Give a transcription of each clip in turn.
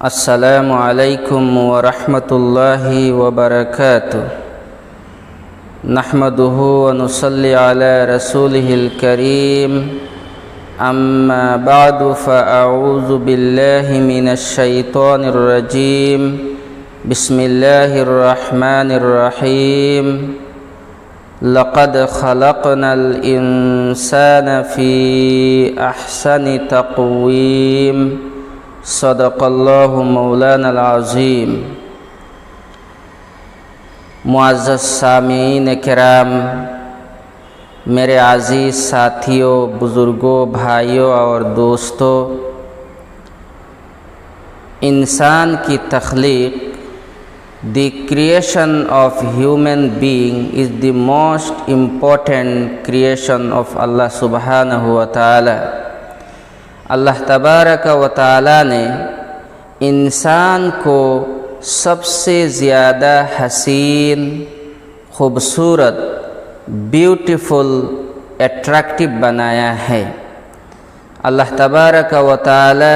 السلام علیکم ورحمۃ اللہ وبرکاتہ نحمدہ ونصلی علی رسولہ الکریم اما بعد فاعوذ باللہ من الشیطان الرجیم بسم اللہ الرحمن الرحیم لقد خلقنا الانسان فی احسن تقویم صدق اللہ مولانا العظیم۔ معزز سامعین کرام، میرے عزیز ساتھیوں، بزرگوں، بھائیوں اور دوستوں، انسان کی تخلیق، the creation of human being is the most important creation of اللہ سبحانہ و تعالی۔ اللہ تبارک و تعالی نے انسان کو سب سے زیادہ حسین، خوبصورت، بیوٹیفل، اٹریکٹیو بنایا ہے۔ اللہ تبارک و تعالی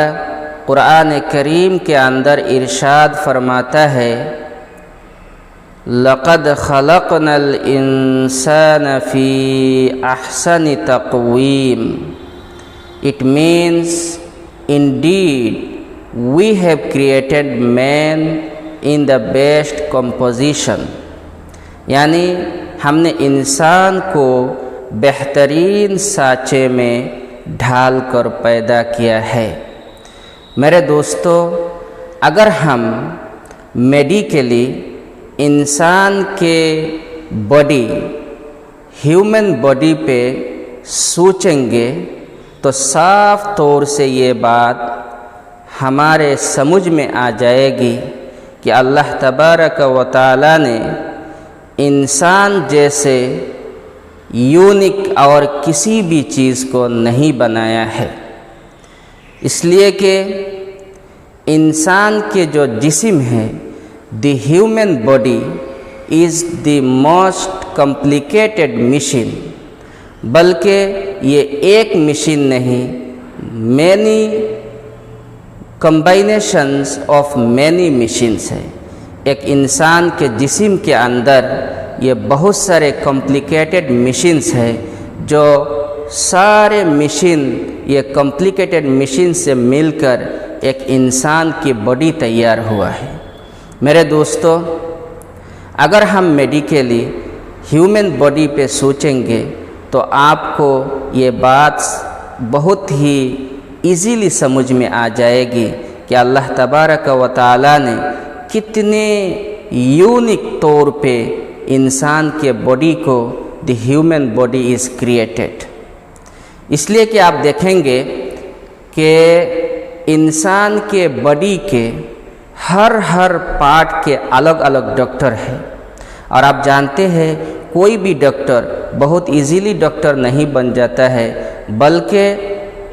قرآن کریم کے اندر ارشاد فرماتا ہے، لقد خلقنا الانسان فی احسن تقویم۔ It means indeed we have created man in the best composition، یعنی ہم نے انسان کو بہترین سانچے میں ڈھال کر پیدا کیا ہے۔ میرے دوستو، اگر ہم میڈیکلی انسان کے باڈی، ہیومن باڈی پہ سوچیں گے تو صاف طور سے یہ بات ہمارے سمجھ میں آ جائے گی کہ اللہ تبارک و تعالی نے انسان جیسے یونیک اور کسی بھی چیز کو نہیں بنایا ہے، اس لیے کہ انسان کے جو جسم ہے، دی human body is the most complicated machine, بلکہ یہ ایک مشین نہیں، مینی کمبائنیشنز آف مینی مشینز ہے۔ ایک انسان کے جسم کے اندر یہ بہت سارے کمپلیکیٹڈ مشینز ہیں، جو سارے مشین، یہ کمپلیکیٹڈ مشین سے مل کر ایک انسان کی باڈی تیار ہوا ہے۔ میرے دوستو، اگر ہم میڈیکلی ہیومن باڈی پہ سوچیں گے تو آپ کو یہ بات بہت ہی ایزیلی سمجھ میں آ جائے گی کہ اللہ تبارک و تعالی نے کتنے یونیک طور پہ انسان کے باڈی کو، the human body is created. اس لیے کہ آپ دیکھیں گے کہ انسان کے باڈی کے ہر پارٹ کے الگ الگ ڈاکٹر ہیں، اور آپ جانتے ہیں کوئی بھی ڈاکٹر بہت ایزیلی ڈاکٹر نہیں بن جاتا ہے، بلکہ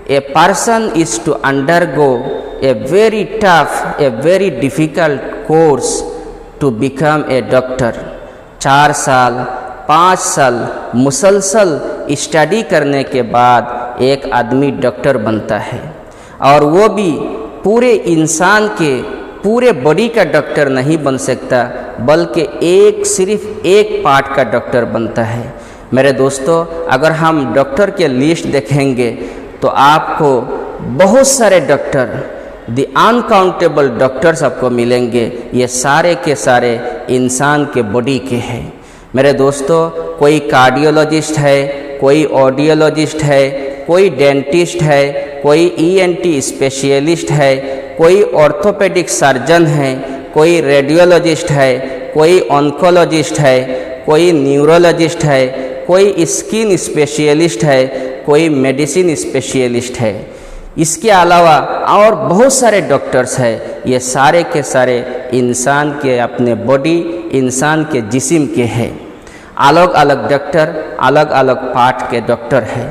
a person is to undergo a very tough, a very difficult course to become a doctor. 4 سال 5 سال مسلسل اسٹڈی کرنے کے بعد ایک آدمی ڈاکٹر بنتا ہے، اور وہ بھی پورے انسان کے پورے باڈی کا ڈاکٹر نہیں بن سکتا، بلکہ صرف ایک پارٹ کا ڈاکٹر بنتا ہے۔ میرے دوستو، اگر ہم ڈاکٹر کے لسٹ دیکھیں گے تو آپ کو بہت سارے ڈاکٹر، دی انکاؤنٹیبل ڈاکٹرز آپ کو ملیں گے، یہ سارے کے سارے انسان کے باڈی کے ہیں۔ میرے دوستو، کوئی کارڈیولوجسٹ ہے، کوئی آڈیولوجسٹ ہے، کوئی ڈینٹسٹ ہے، کوئی ENT اسپیشلسٹ ہے، کوئی آرتھوپیڈک سرجن ہے، کوئی ریڈیولوجسٹ ہے، کوئی آنکولوجسٹ ہے، کوئی نیورولوجسٹ ہے، کوئی اسکن اسپیشلسٹ ہے، کوئی میڈیسن اسپیشلسٹ ہے۔ اس کے علاوہ اور بہت سارے ڈاکٹرز ہیں۔ یہ سارے کے سارے انسان کے اپنے باڈی، انسان کے جسم کے ہیں۔ الگ الگ ڈاکٹر، الگ الگ پارٹ کے ڈاکٹر ہیں۔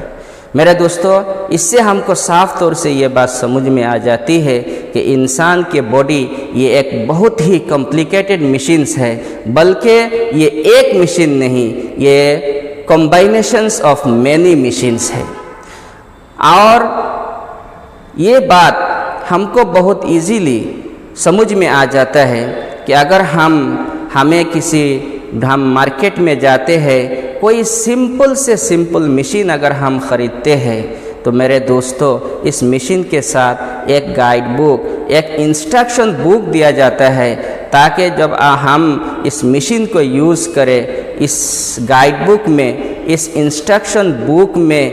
میرے دوستو، اس سے ہم کو صاف طور سے یہ بات سمجھ میں آ جاتی ہے کہ انسان کے باڈی یہ ایک بہت ہی کمپلیکیٹڈ مشینز ہے، بلکہ یہ ایک مشین نہیں، یہ کمبائنیشنز آف مینی مشینز ہے۔ اور یہ بات ہم کو بہت ایزیلی سمجھ میں آ جاتا ہے کہ اگر ہمیں ہم مارکیٹ میں جاتے ہیں، کوئی سمپل سے سمپل مشین اگر ہم خریدتے ہیں تو میرے دوستو اس مشین کے ساتھ ایک گائیڈ بک، ایک انسٹرکشن بک دیا جاتا ہے، تاکہ جب ہم اس مشین کو یوز کریں، اس گائیڈ بک میں، اس انسٹرکشن بک میں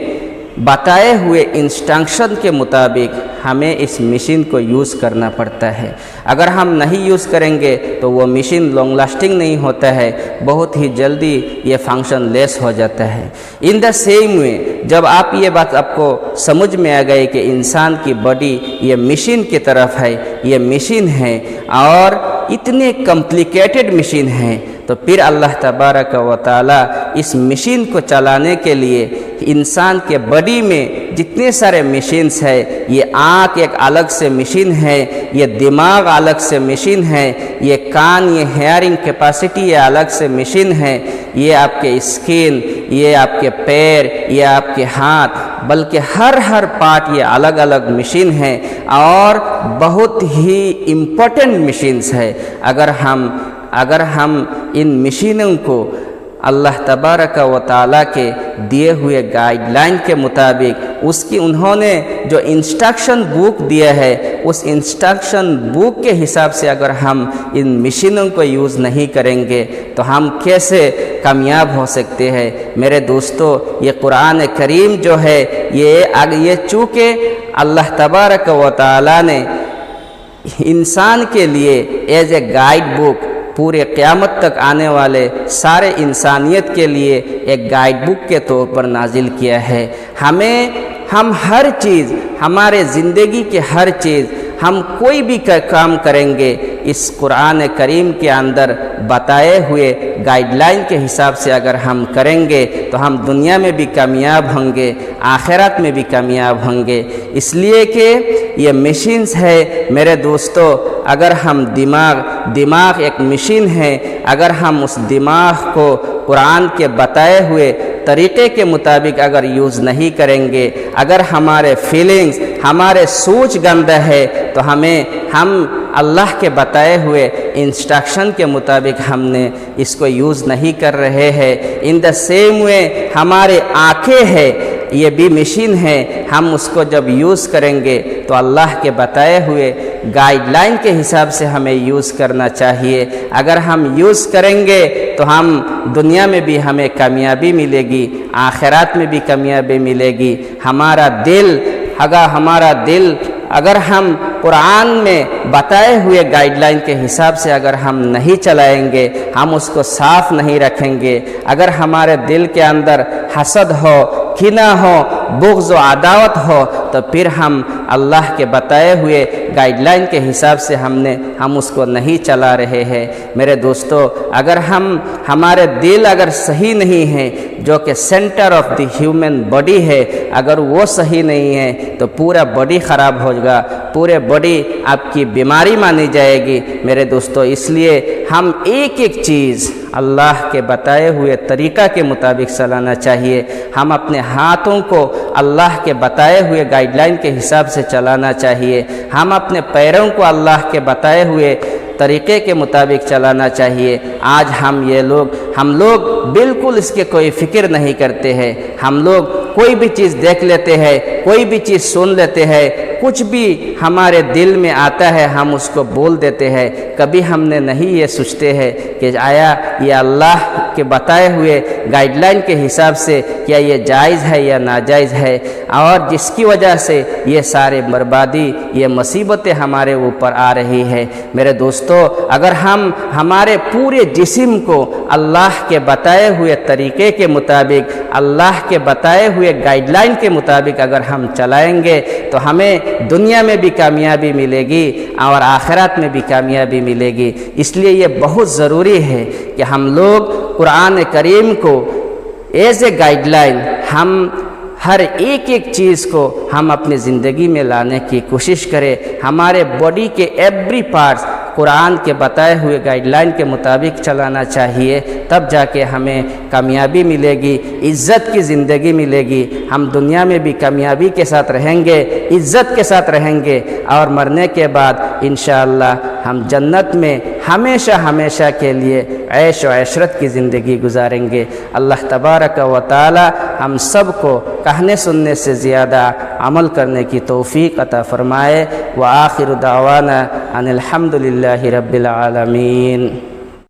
بتائے ہوئے انسٹرکشن کے مطابق ہمیں اس مشین کو یوز کرنا پڑتا ہے۔ اگر ہم نہیں یوز کریں گے تو وہ مشین لانگ لاسٹنگ نہیں ہوتا ہے، بہت ہی جلدی یہ فنکشن لیس ہو جاتا ہے۔ ان دا سیم وے، جب یہ بات آپ کو سمجھ میں آ گئی کہ انسان کی باڈی یہ مشین کی طرف ہے، یہ مشین ہے اور اتنے کمپلیکیٹڈ مشین ہے، تو پھر اللہ تبارک و تعالی اس مشین کو چلانے کے لیے انسان کے باڈی میں جتنے سارے مشینز ہیں، یہ آنکھ ایک الگ سے مشین ہے، یہ دماغ الگ سے مشین ہے، یہ کان، یہ ہیئرنگ کیپیسٹی یہ الگ سے مشین ہے، یہ آپ کے اسکن، یہ آپ کے پیر، یہ آپ کے ہاتھ، بلکہ ہر پارٹ یہ الگ الگ مشین ہے اور بہت ہی امپورٹنٹ مشینز ہے۔ اگر ہم ان مشینوں کو اللہ تبارک و تعالیٰ کے دیے ہوئے گائیڈ لائن کے مطابق انہوں نے جو انسٹرکشن بک دیا ہے، اس انسٹرکشن بک کے حساب سے اگر ہم ان مشینوں کو یوز نہیں کریں گے تو ہم کیسے کامیاب ہو سکتے ہیں؟ میرے دوستو، یہ قرآن کریم جو ہے یہ چونکہ اللہ تبارک و تعالیٰ نے انسان کے لیے ایز اے گائیڈ بک پورے قیامت تک آنے والے سارے انسانیت کے لیے ایک گائیڈ بک کے طور پر نازل کیا ہے۔ ہم ہر چیز، ہمارے زندگی کے ہر چیز، ہم کوئی بھی کام کریں گے اس قرآن کریم کے اندر بتائے ہوئے گائیڈ لائن کے حساب سے اگر ہم کریں گے تو ہم دنیا میں بھی کامیاب ہوں گے، آخرت میں بھی کامیاب ہوں گے۔ اس لیے کہ یہ مشینز ہے میرے دوستو، اگر ہم دماغ ایک مشین ہے، اگر ہم اس دماغ کو قرآن کے بتائے ہوئے طریقے کے مطابق اگر یوز نہیں کریں گے، اگر ہمارے فیلنگز، ہمارے سوچ گندہ ہے تو ہم اللہ کے بتائے ہوئے انسٹرکشن کے مطابق ہم نے اس کو یوز نہیں کر رہے ہیں۔ ان دا سیم وے ہمارے آنکھیں ہے، یہ بھی مشین ہے، ہم اس کو جب یوز کریں گے تو اللہ کے بتائے ہوئے گائیڈ لائن کے حساب سے ہمیں یوز کرنا چاہیے۔ اگر ہم یوز کریں گے تو ہم دنیا میں بھی ہمیں کامیابی ملے گی، آخرات میں بھی کامیابی ملے گی۔ ہمارا دل اگر ہم قرآن میں بتائے ہوئے گائیڈ لائن کے حساب سے اگر ہم نہیں چلائیں گے، ہم اس کو صاف نہیں رکھیں گے، اگر ہمارے دل کے اندر حسد ہو، کینہ ہو، بغض و عداوت ہو، تو پھر ہم اللہ کے بتائے ہوئے گائیڈ لائن کے حساب سے ہم اس کو نہیں چلا رہے ہیں۔ میرے دوستو، اگر ہمارے دل اگر صحیح نہیں ہے، جو کہ centre of the human body ہے، اگر وہ صحیح نہیں ہے تو پورا باڈی خراب ہوگا، پورے باڈی آپ کی بیماری مانی جائے گی۔ میرے دوستو، اس لیے ہم ایک چیز اللہ کے بتائے ہوئے طریقہ کے مطابق چلانا چاہیے۔ ہم اپنے ہاتھوں کو اللہ کے بتائے ہوئے گائیڈ لائن کے حساب سے چلانا چاہیے۔ ہم اپنے پیروں کو اللہ کے بتائے ہوئے طریقے کے مطابق چلانا چاہیے۔ آج ہم لوگ بالکل اس کے کوئی فکر نہیں کرتے ہیں۔ ہم لوگ کوئی بھی چیز دیکھ لیتے ہیں، کوئی بھی چیز سن لیتے ہیں، کچھ بھی ہمارے دل میں آتا ہے ہم اس کو بول دیتے ہیں۔ کبھی ہم نے نہیں یہ سوچتے ہیں کہ آیا یہ اللہ کے بتائے ہوئے گائیڈ لائن کے حساب سے کیا یہ جائز ہے یا ناجائز ہے، اور جس کی وجہ سے یہ سارے بربادی، یہ مصیبتیں ہمارے اوپر آ رہی ہے۔ میرے دوستو، اگر ہم ہمارے پورے جسم کو اللہ کے بتائے ہوئے طریقے کے مطابق، اللہ کے بتائے ہوئے گائیڈ لائن کے مطابق اگر ہم چلائیں گے تو ہمیں دنیا میں بھی کامیابی ملے گی اور آخرت میں بھی کامیابی ملے گی۔ اس لیے یہ بہت ضروری ہے کہ ہم لوگ قرآن کریم کو ایز اے گائیڈ لائن، ہم ہر ایک چیز کو ہم اپنی زندگی میں لانے کی کوشش کریں۔ ہمارے باڈی کے ایوری پارٹس، قرآن کے بتائے ہوئے گائیڈ لائن کے مطابق چلانا چاہیے، تب جا کے ہمیں کامیابی ملے گی، عزت کی زندگی ملے گی، ہم دنیا میں بھی کامیابی کے ساتھ رہیں گے، عزت کے ساتھ رہیں گے، اور مرنے کے بعد انشاءاللہ ہم جنت میں ہمیشہ ہمیشہ کے لیے عیش و عشرت کی زندگی گزاریں گے۔ اللہ تبارک و تعالی ہم سب کو کہنے سننے سے زیادہ عمل کرنے کی توفیق عطا فرمائے۔ وآخر دعوانا ان الحمد للہ رب العالمین۔